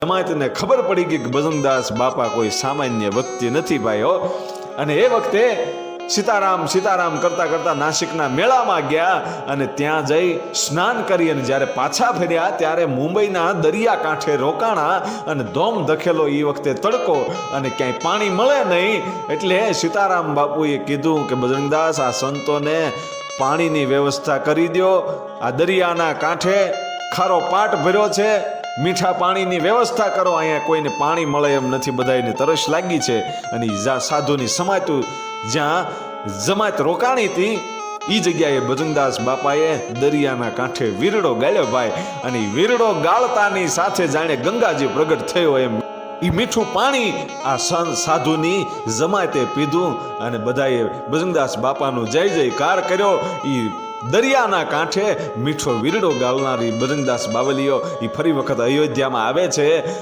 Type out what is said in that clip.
જમાતને ખબર પડી ગઈ કે બજરંગદાસ બાપા કોઈ સામાન્ય વ્યક્તિ નથી ભાઈ હો. અને એ વખતે સીતારામ સીતારામ કરતા કરતા નાસિકના મેળામાં ગયા અને ત્યાં જઈ સ્નાન કરી અને જ્યારે પાછા ફર્યા ત્યારે મુંબઈના દરિયા કાંઠે રોકાણા અને ધોમ ધખેલો એ વખતે તડકો અને ક્યાંય પાણી મળે નહીં. એટલે સીતારામ બાપુએ કીધું કે બજરંગદાસ આ સંતોને પાણીની વ્યવસ્થા કરી દો. આ દરિયાના કાંઠે ખારો પાટ ભર્યો છે, મીઠા પાણીની વ્યવસ્થા કરો. અહીંયા કોઈને પાણી મળે એમ નથી, બધાને તરસ લાગી છે. અને સાધુની સમાતું જ્યાં જમાત રોકાણી હતી એ જગ્યાએ બજરંગદાસ બાપાએ દરિયાના કાંઠે વીરડો ગાળ્યો ભાઈ. અને વીરડો ગાળતાની સાથે જાણે ગંગાજી પ્રગટ થયો એમ એ મીઠું પાણી આ સાધુની જમાતે પીધું અને બધાએ બજરંગદાસ બાપાનો જય જયકાર કર્યો. એ દરિયાના કાંઠે મીઠો વીરડો ગાળનારી બજરંગદાસ બાવલીઓ એ ફરી વખત અયોધ્યામાં આવે છે.